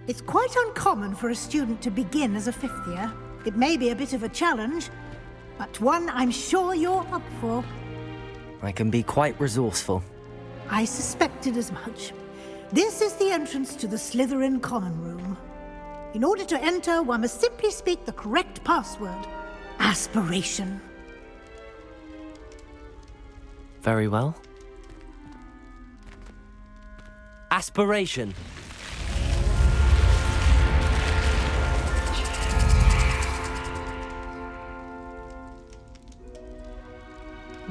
It's quite uncommon for a student to begin as a fifth year. It may be a bit of a challenge, but one I'm sure you're up for. I can be quite resourceful. I suspected as much. This is the entrance to the Slytherin common room. In order to enter, one must simply speak the correct password. Aspiration. Very well. Aspiration.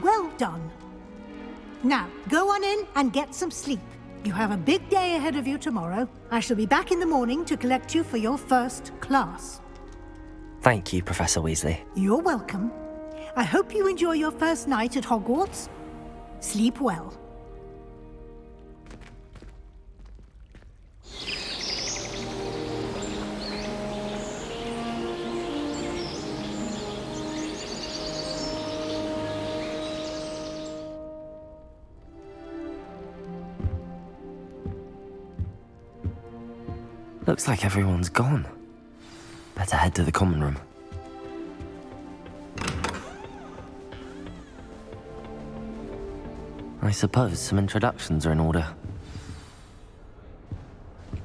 Well done. Now, go on in and get some sleep. You have a big day ahead of you tomorrow. I shall be back in the morning to collect you for your first class. Thank you, Professor Weasley. You're welcome. I hope you enjoy your first night at Hogwarts. Sleep well. Looks like everyone's gone. Better head to the common room. I suppose some introductions are in order.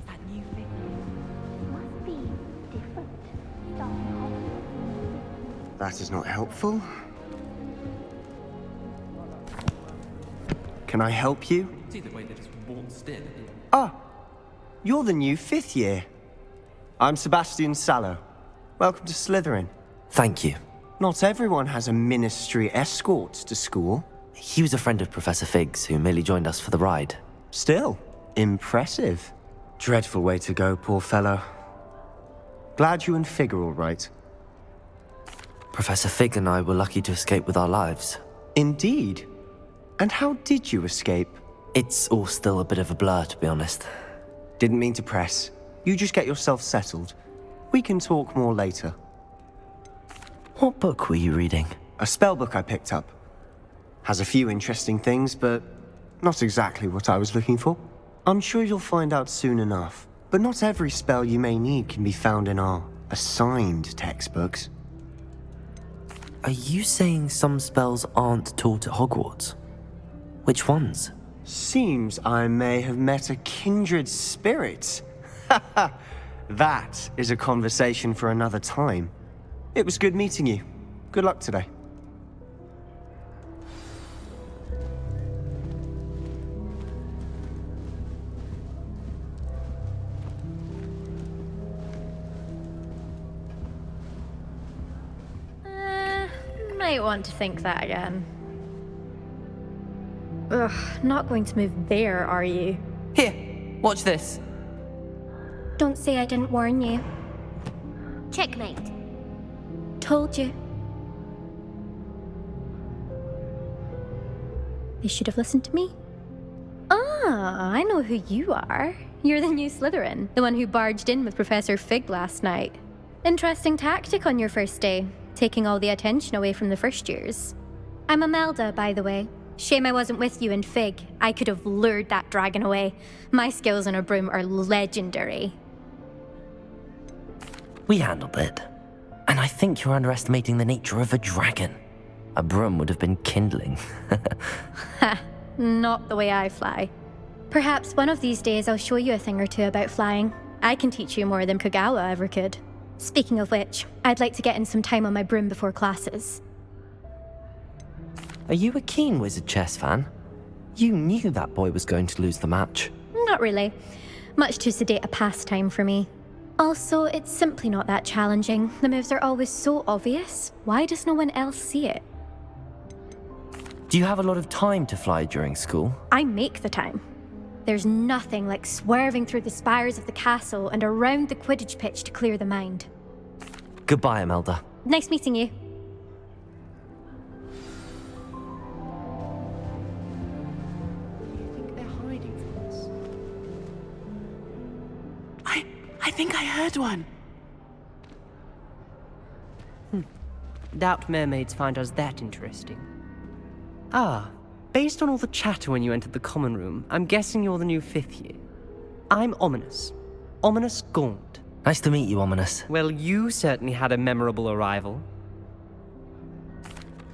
That new thing must be different. That is not helpful. Can I help you? See the way they just waltzed in. Ah, you're the new fifth year. I'm Sebastian Sallow. Welcome to Slytherin. Thank you. Not everyone has a ministry escort to school. He was a friend of Professor Fig's who merely joined us for the ride. Still, impressive. Dreadful way to go, poor fellow. Glad you and Fig are all right. Professor Fig and I were lucky to escape with our lives. Indeed. And how did you escape? It's all still a bit of a blur, to be honest. Didn't mean to press. You just get yourself settled. We can talk more later. What book were you reading? A spell book I picked up. Has a few interesting things, but not exactly what I was looking for. I'm sure you'll find out soon enough. But not every spell you may need can be found in our assigned textbooks. Are you saying some spells aren't taught at Hogwarts? Which ones? Seems I may have met a kindred spirit. That is a conversation for another time. It was good meeting you. Good luck today. Might want to think that again. Ugh, not going to move there, are you? Here, watch this. Don't say I didn't warn you. Checkmate. Told you. They should have listened to me. Ah, I know who you are. You're the new Slytherin, the one who barged in with Professor Fig last night. Interesting tactic on your first day, taking all the attention away from the first years. I'm Imelda, by the way. Shame I wasn't with you in Fig. I could have lured that dragon away. My skills on a broom are legendary. We handled it. And I think you're underestimating the nature of a dragon. A broom would have been kindling. Ha, not the way I fly. Perhaps one of these days I'll show you a thing or two about flying. I can teach you more than Kogawa ever could. Speaking of which, I'd like to get in some time on my broom before classes. Are you a keen Wizard Chess fan? You knew that boy was going to lose the match. Not really. Much too sedate a pastime for me. Also, it's simply not that challenging. The moves are always so obvious. Why does no one else see it? Do you have a lot of time to fly during school? I make the time. There's nothing like swerving through the spires of the castle and around the Quidditch pitch to clear the mind. Goodbye, Imelda. Nice meeting you. I think I heard one. Doubt mermaids find us that interesting. Ah, based on all the chatter when you entered the common room, I'm guessing you're the new fifth year. I'm Ominous. Ominous Gaunt. Nice to meet you, Ominous. Well, you certainly had a memorable arrival.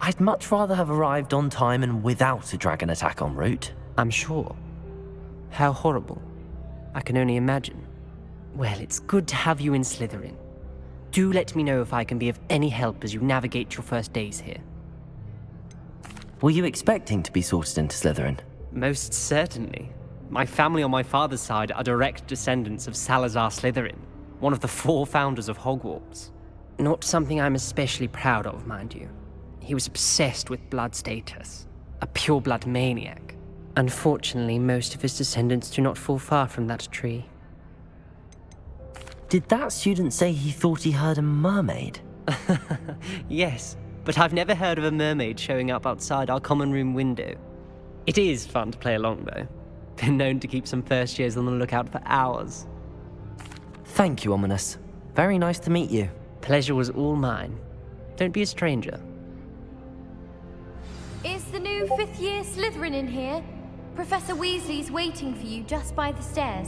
I'd much rather have arrived on time and without a dragon attack en route. I'm sure. How horrible. I can only imagine. Well, it's good to have you in Slytherin. Do let me know if I can be of any help as you navigate your first days here. Were you expecting to be sorted into Slytherin? Most certainly. My family on my father's side are direct descendants of Salazar Slytherin, one of the 4 founders of Hogwarts. Not something I'm especially proud of, mind you. He was obsessed with blood status, a pure-blood maniac. Unfortunately, most of his descendants do not fall far from that tree. Did that student say he thought he heard a mermaid? Yes, but I've never heard of a mermaid showing up outside our common room window. It is fun to play along, though. Been known to keep some first years on the lookout for hours. Thank you, Ominous. Very nice to meet you. Pleasure was all mine. Don't be a stranger. Is the new 5th year Slytherin in here? Professor Weasley's waiting for you just by the stairs.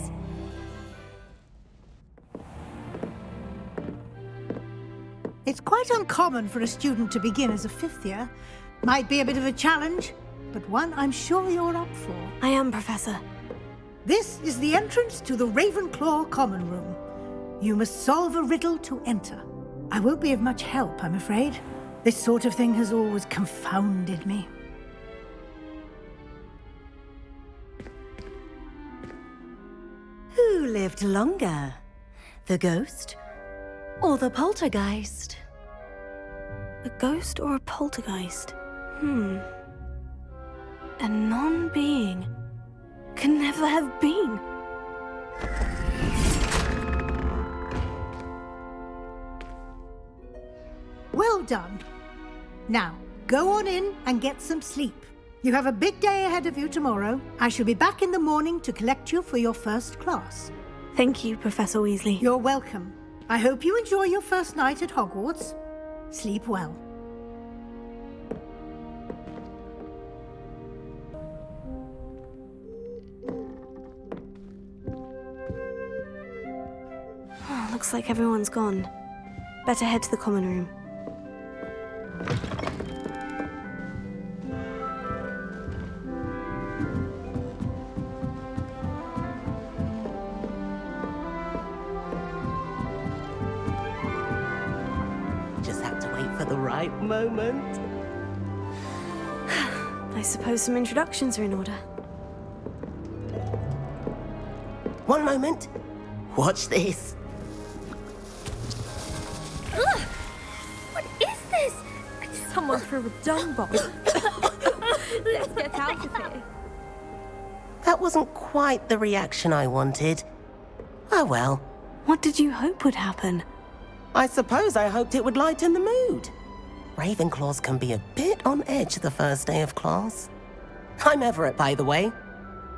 It's quite uncommon for a student to begin as a 5th year. Might be a bit of a challenge, but one I'm sure you're up for. I am, Professor. This is the entrance to the Ravenclaw common room. You must solve a riddle to enter. I won't be of much help, I'm afraid. This sort of thing has always confounded me. Who lived longer? The ghost or the poltergeist? A ghost or a poltergeist? A non-being can never have been. Well done. Now, go on in and get some sleep. You have a big day ahead of you tomorrow. I shall be back in the morning to collect you for your first class. Thank you, Professor Weasley. You're welcome. I hope you enjoy your first night at Hogwarts. Sleep well. Looks like everyone's gone. Better head to the common room. Just have to wait for the right moment. I suppose some introductions are in order. One moment. Watch this. What is this? Someone threw a dung bomb. Let's get out of here. That wasn't quite the reaction I wanted. Oh well. What did you hope would happen? I suppose I hoped it would lighten the mood. Ravenclaws can be a bit on edge the first day of class. I'm Everett, by the way.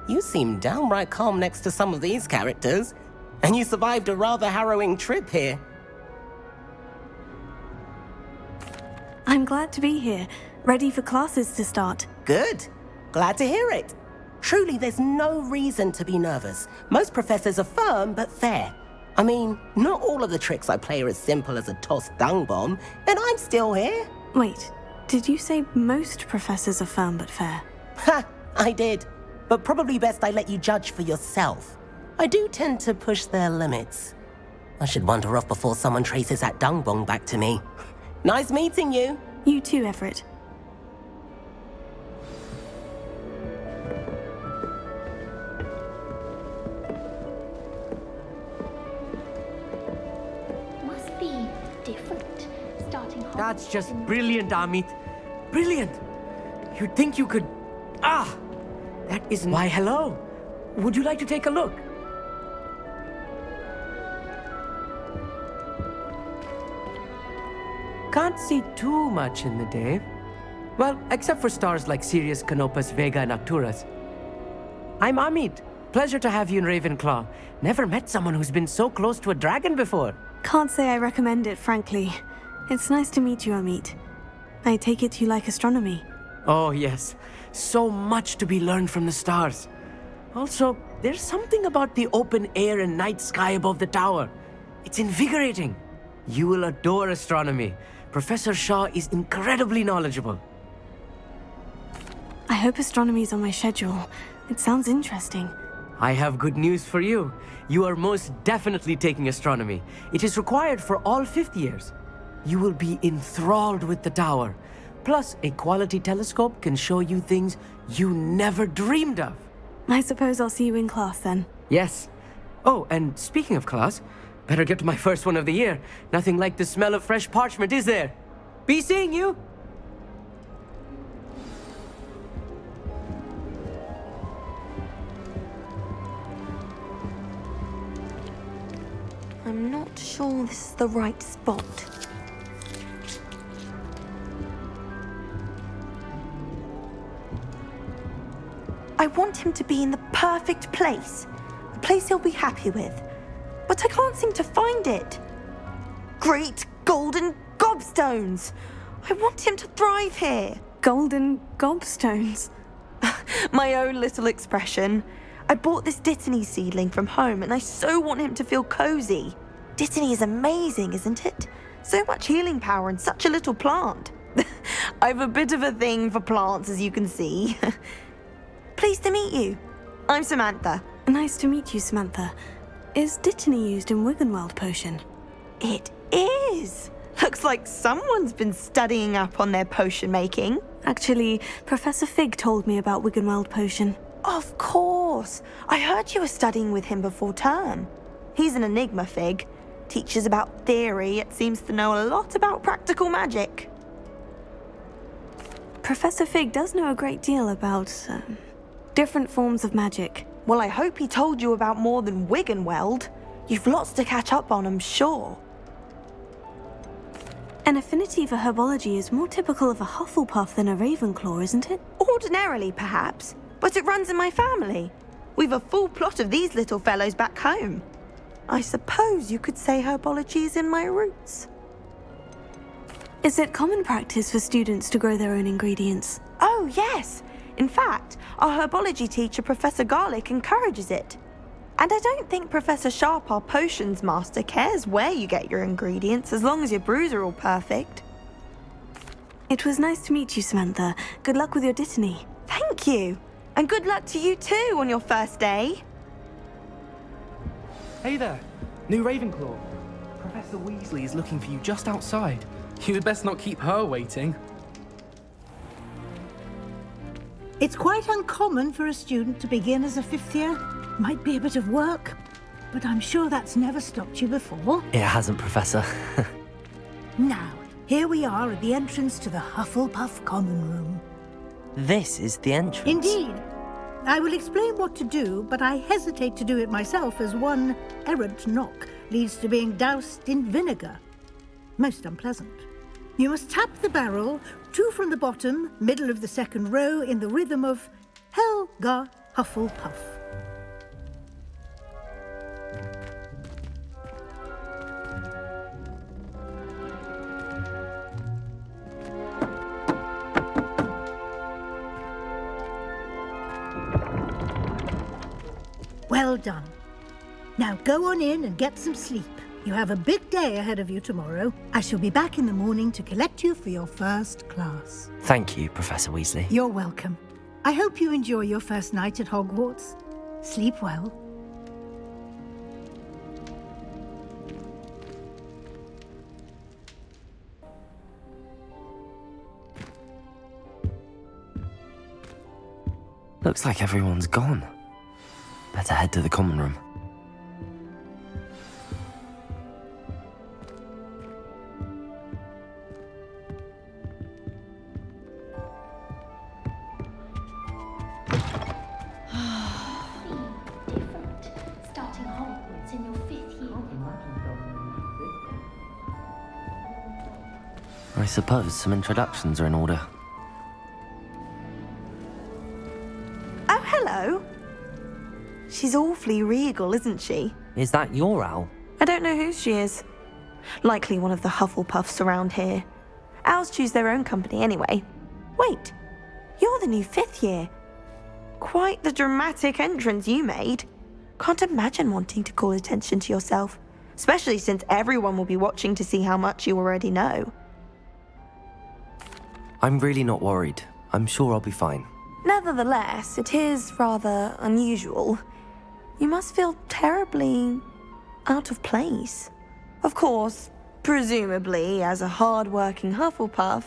You seem downright calm next to some of these characters, and you survived a rather harrowing trip here. I'm glad to be here, ready for classes to start. Good. Glad to hear it. Truly, there's no reason to be nervous. Most professors are firm but fair. I mean, not all of the tricks I play are as simple as a tossed dung bomb, and I'm still here. Wait, did you say most professors are firm but fair? Ha! I did. But probably best I let you judge for yourself. I do tend to push their limits. I should wander off before someone traces that dung bomb back to me. Nice meeting you. You too, Everett. Must be different. Starting hot. That's just brilliant, Amit. Brilliant! You'd think you could... Ah! That isn't... Why, hello. Would you like to take a look? Can't see too much in the day. Well, except for stars like Sirius, Canopus, Vega, and Arcturus. I'm Amit. Pleasure to have you in Ravenclaw. Never met someone who's been so close to a dragon before. Can't say I recommend it, frankly. It's nice to meet you, Amit. I take it you like astronomy. Oh, yes. So much to be learned from the stars. Also, There's something about the open air and night sky above the tower. It's invigorating. You will adore astronomy. Professor Shaw is incredibly knowledgeable. I hope astronomy is on my schedule. It sounds interesting. I have good news for you. You are most definitely taking astronomy. It is required for all 5th years. You will be enthralled with the tower. Plus, a quality telescope can show you things you never dreamed of. I suppose I'll see you in class then. Yes. Oh, and speaking of class, better get to my first one of the year. Nothing like the smell of fresh parchment, is there? Be seeing you! I'm not sure this is the right spot. I want him to be in the perfect place. A place he'll be happy with. But I can't seem to find it. Great golden gobstones! I want him to thrive here. Golden gobstones. My own little expression. I bought this Dittany seedling from home and I so want him to feel cozy. Dittany is amazing, isn't it? So much healing power in such a little plant. I've a bit of a thing for plants, as you can see. Pleased to meet you. I'm Samantha. Nice to meet you, Samantha. Is Dittany used in Wiggenweld potion? It is. Looks like someone's been studying up on their potion making. Actually, Professor Fig told me about Wiggenweld potion. Of course. I heard you were studying with him before term. He's an enigma, Fig. Teaches about theory, yet seems to know a lot about practical magic. Professor Fig does know a great deal about, different forms of magic. Well, I hope he told you about more than Wiggenweld. You've lots to catch up on, I'm sure. An affinity for herbology is more typical of a Hufflepuff than a Ravenclaw, isn't it? Ordinarily, perhaps, but it runs in my family. We've a full plot of these little fellows back home. I suppose you could say herbology is in my roots. Is it common practice for students to grow their own ingredients? Oh, yes. In fact, our herbology teacher, Professor Garlick, encourages it. And I don't think Professor Sharp, our potions master, cares where you get your ingredients as long as your brews are all perfect. It was nice to meet you, Samantha. Good luck with your Dittany. Thank you. And good luck to you too on your first day. Hey there, new Ravenclaw. Professor Weasley is looking for you just outside. You'd best not keep her waiting. It's quite uncommon for a student to begin as a 5th year. Might be a bit of work, but I'm sure that's never stopped you before. It hasn't, Professor. Now, here we are at the entrance to the Hufflepuff Common Room. This is the entrance. Indeed. I will explain what to do, but I hesitate to do it myself as one errant knock leads to being doused in vinegar. Most unpleasant. You must tap the barrel, 2 from the bottom, middle of the 2nd row, in the rhythm of Helga Hufflepuff. Well done. Now go on in and get some sleep. You have a big day ahead of you tomorrow. I shall be back in the morning to collect you for your first class. Thank you, Professor Weasley. You're welcome. I hope you enjoy your first night at Hogwarts. Sleep well. Looks like everyone's gone. Better head to the common room. Starting Hogwarts in your 5th year. I suppose some introductions are in order. Oh, hello. She's awfully regal, isn't she? Is that your owl? I don't know who she is. Likely one of the Hufflepuffs around here. Owls choose their own company anyway. Wait, you're the new 5th year. Quite the dramatic entrance you made. Can't imagine wanting to call attention to yourself, especially since everyone will be watching to see how much you already know. I'm really not worried. I'm sure I'll be fine. Nevertheless, it is rather unusual. You must feel terribly out of place. Of course, presumably, as a hard-working Hufflepuff,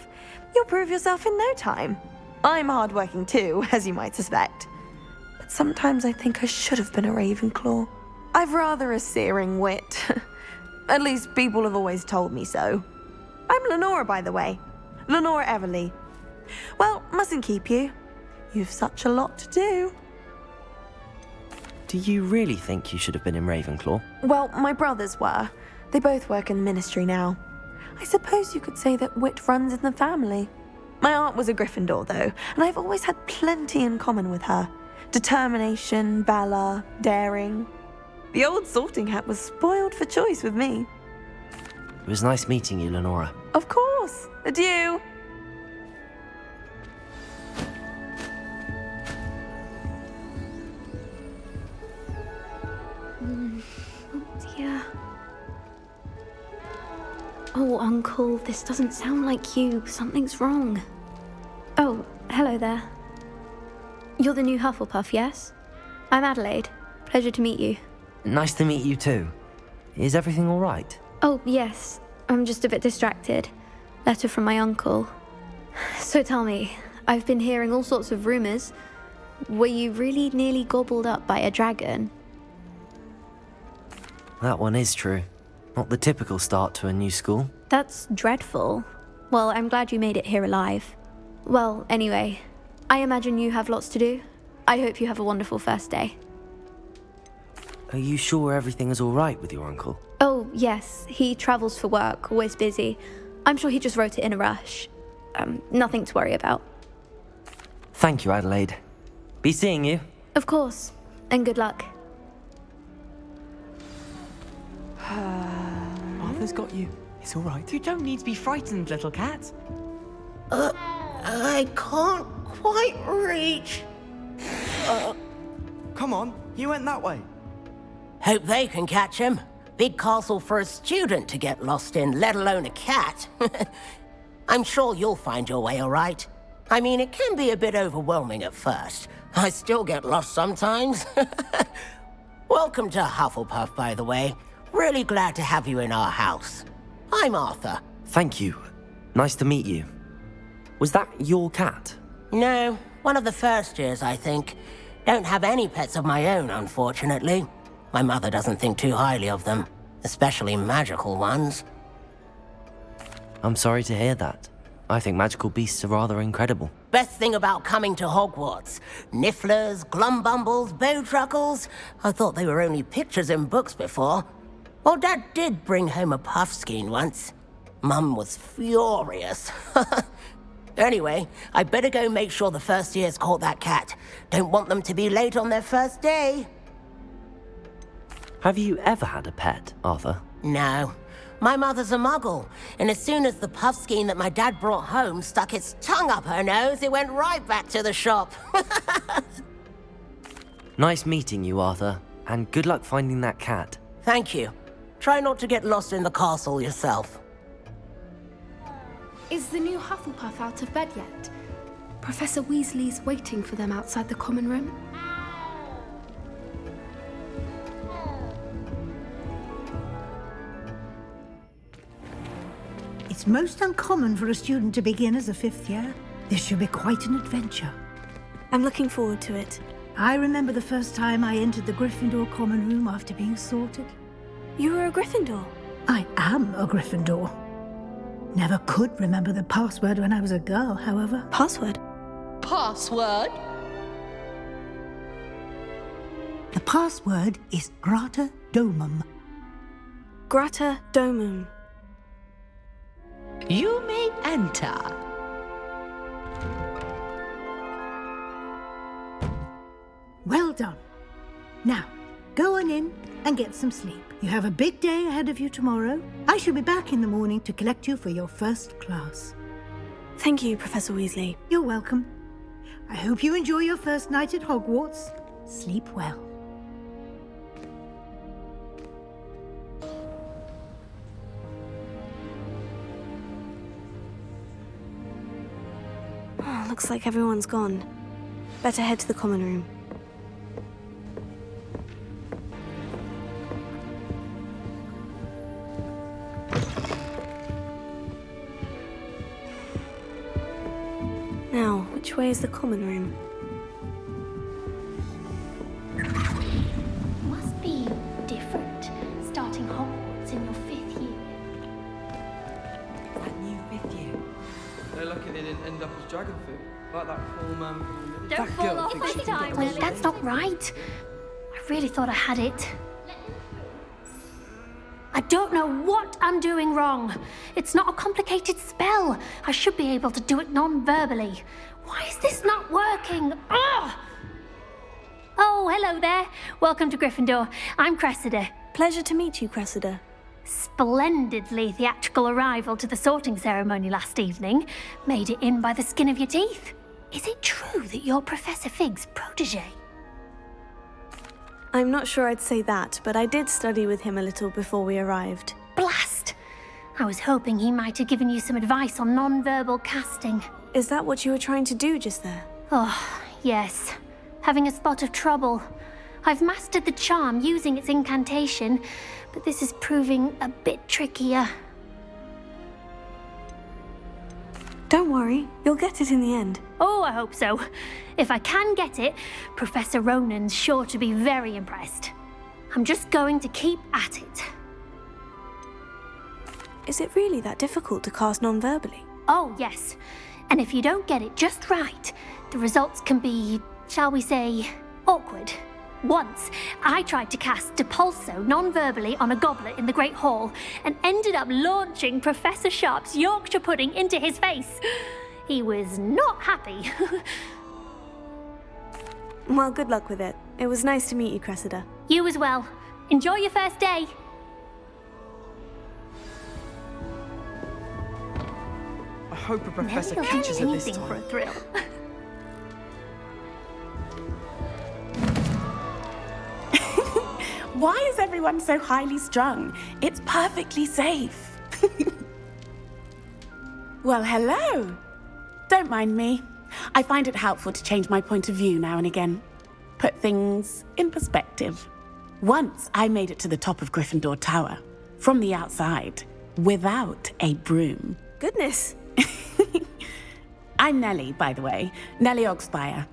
you'll prove yourself in no time. I'm hard-working too, as you might suspect. But sometimes I think I should have been a Ravenclaw. I've rather a searing wit. At least people have always told me so. I'm Lenora, by the way. Lenora Everly. Well, mustn't keep you. You've such a lot to do. Do you really think you should have been in Ravenclaw? Well, my brothers were. They both work in the ministry now. I suppose you could say that wit runs in the family. My aunt was a Gryffindor, though, and I've always had plenty in common with her. Determination, valor, daring. The old sorting hat was spoiled for choice with me. It was nice meeting you, Lenora. Of course. Adieu. Dear. Oh, Uncle, this doesn't sound like you. Something's wrong. Oh, hello there. You're the new Hufflepuff, yes? I'm Adelaide. Pleasure to meet you. Nice to meet you too. Is everything all right? Oh, yes. I'm just a bit distracted. Letter from my uncle. So tell me, I've been hearing all sorts of rumors. Were you really nearly gobbled up by a dragon? That one is true. Not the typical start to a new school. That's dreadful. Well, I'm glad you made it here alive. Well, anyway, I imagine you have lots to do. I hope you have a wonderful first day. Are you sure everything is all right with your uncle? Oh, yes. He travels for work, always busy. I'm sure he just wrote it in a rush. Nothing to worry about. Thank you, Adelaide. Be seeing you. Of course. And good luck. Arthur's got you. It's all right. You don't need to be frightened, little cat. I can't quite reach. Come on, you went that way. Hope they can catch him. Big castle for a student to get lost in, let alone a cat. I'm sure you'll find your way all right. I mean, it can be a bit overwhelming at first. I still get lost sometimes. Welcome to Hufflepuff, by the way. Really glad to have you in our house. I'm Arthur. Thank you. Nice to meet you. Was that your cat? No, one of the first years, I think. Don't have any pets of my own, unfortunately. My mother doesn't think too highly of them, especially magical ones. I'm sorry to hear that. I think magical beasts are rather incredible. Best thing about coming to Hogwarts. Nifflers, glumbumbles, bowtruckles. I thought they were only pictures in books before. Well, Dad did bring home a puffskein once. Mum was furious. Anyway, I better go make sure the first years caught that cat. Don't want them to be late on their first day. Have you ever had a pet, Arthur? No. My mother's a muggle, and as soon as the puffskein that my dad brought home stuck its tongue up her nose, it went right back to the shop. Nice meeting you, Arthur, and good luck finding that cat. Thank you. Try not to get lost in the castle yourself. Is the new Hufflepuff out of bed yet? Professor Weasley's waiting for them outside the common room. It's most uncommon for a student to begin as a fifth year. This should be quite an adventure. I'm looking forward to it. I remember the first time I entered the Gryffindor common room after being sorted. You were a Gryffindor? I am a Gryffindor. Never could remember the password when I was a girl, however. Password? Password? The password is Grata Domum. Grata Domum. You may enter. Well done. Now, go on in and get some sleep. You have a big day ahead of you tomorrow. I shall be back in the morning to collect you for your first class. Thank you, Professor Weasley. You're welcome. I hope you enjoy your first night at Hogwarts. Sleep well. Oh, looks like everyone's gone. Better head to the common room. Now, which way is the common room? Must be different, starting Hogwarts in your 5th year. That new 5th year. They're lucky they didn't end up as dragon food, like that poor man from the village. Don't That fall girl off thinks she this can time, get Lily. away. That's not right. I really thought I had it. I don't know what I'm doing wrong. It's not a complicated spell. I should be able to do it non-verbally. Why is this not working? Ugh! Oh, hello there. Welcome to Gryffindor. I'm Cressida. Pleasure to meet you, Cressida. Splendidly theatrical arrival to the sorting ceremony last evening. Made it in by the skin of your teeth. Is it true that you're Professor Fig's protege? I'm not sure I'd say that, but I did study with him a little before we arrived. Blast! I was hoping he might have given you some advice on non-verbal casting. Is that what you were trying to do just there? Oh, yes. Having a spot of trouble. I've mastered the charm using its incantation, but this is proving a bit trickier. Don't worry, you'll get it in the end. Oh, I hope so. If I can get it, Professor Ronan's sure to be very impressed. I'm just going to keep at it. Is it really that difficult to cast non-verbally? Oh, yes. And if you don't get it just right, the results can be, shall we say, awkward. Once, I tried to cast Depulso non-verbally on a goblet in the Great Hall and ended up launching Professor Sharp's Yorkshire pudding into his face. He was not happy. Well, good luck with it. It was nice to meet you, Cressida. You as well. Enjoy your first day. I hope a professor Never catches it this anything for a time. thrill. Why is everyone so highly strung? It's perfectly safe. Well, hello. Don't mind me. I find it helpful to change my point of view now and again. Put things in perspective. Once I made it to the top of Gryffindor Tower, from the outside, without a broom. Goodness. I'm Nellie, by the way. Nellie Ogspire.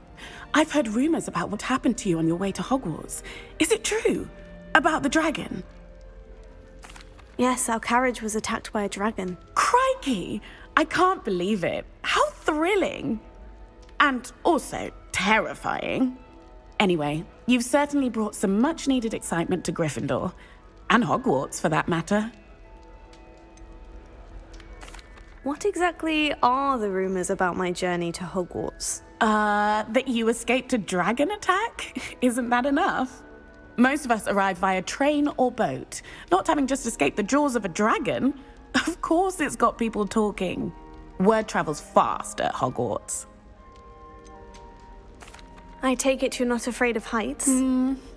I've heard rumors about what happened to you on your way to Hogwarts. Is it true? About the dragon? Yes, our carriage was attacked by a dragon. Crikey! I can't believe it. How thrilling! And also terrifying. Anyway, you've certainly brought some much-needed excitement to Gryffindor. And Hogwarts, for that matter. What exactly are the rumors about my journey to Hogwarts? That you escaped a dragon attack? Isn't that enough? Most of us arrive via train or boat, not having just escaped the jaws of a dragon. Of course it's got people talking. Word travels fast at Hogwarts. I take it you're not afraid of heights?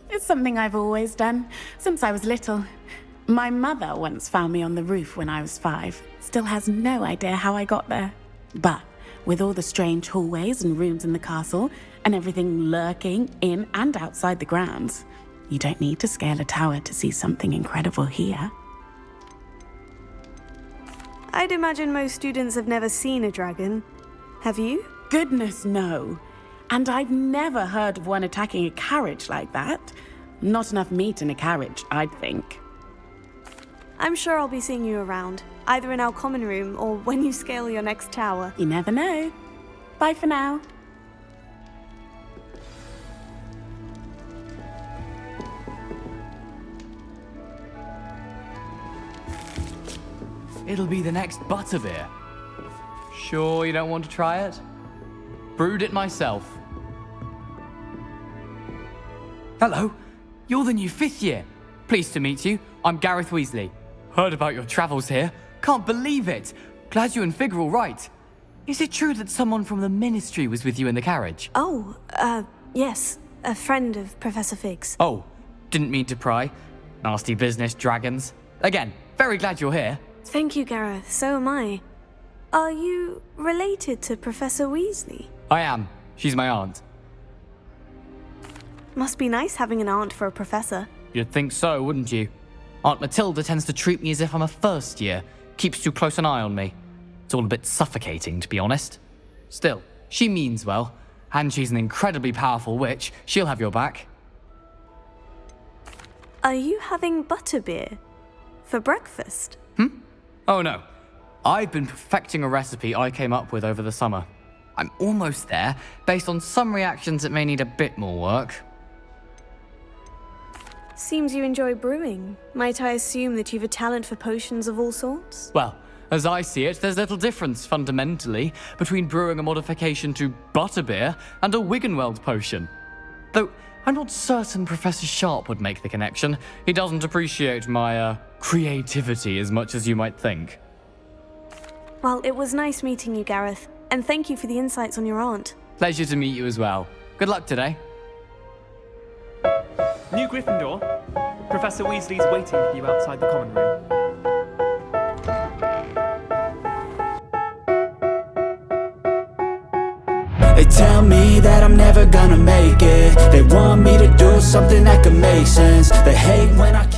It's something I've always done, since I was little. My mother once found me on the roof when I was 5. Still has no idea how I got there. But with all the strange hallways and rooms in the castle, and everything lurking in and outside the grounds, you don't need to scale a tower to see something incredible here. I'd imagine most students have never seen a dragon. Have you? Goodness, no. And I've never heard of one attacking a carriage like that. Not enough meat in a carriage, I'd think. I'm sure I'll be seeing you around, either in our common room or when you scale your next tower. You never know. Bye for now. It'll be the next butterbeer. Sure you don't want to try it? Brewed it myself. Hello, you're the new 5th year. Pleased to meet you. I'm Gareth Weasley. Heard about your travels here. Can't believe it. Glad you and Fig are all right. Is it true that someone from the Ministry was with you in the carriage? Oh, yes. A friend of Professor Fig's. Oh, didn't mean to pry. Nasty business, dragons. Again, very glad you're here. Thank you, Gareth. So am I. Are you related to Professor Weasley? I am. She's my aunt. Must be nice having an aunt for a professor. You'd think so, wouldn't you? Aunt Matilda tends to treat me as if I'm a first year. Keeps too close an eye on me. It's all a bit suffocating, to be honest. Still, she means well. And she's an incredibly powerful witch. She'll have your back. Are you having butterbeer for breakfast? Oh no. I've been perfecting a recipe I came up with over the summer. I'm almost there, based on some reactions that may need a bit more work. Seems you enjoy brewing. Might I assume that you've a talent for potions of all sorts? Well, as I see it, there's little difference, fundamentally, between brewing a modification to butterbeer and a Wiggenweld potion. Though, I'm not certain Professor Sharp would make the connection. He doesn't appreciate my, creativity as much as you might think. Well, it was nice meeting you, Gareth. And thank you for the insights on your aunt. Pleasure to meet you as well. Good luck today. New Gryffindor. Professor Weasley's waiting for you outside the common room. They tell me that I'm never gonna make it. They want me to do something that could make sense. They hate when I keep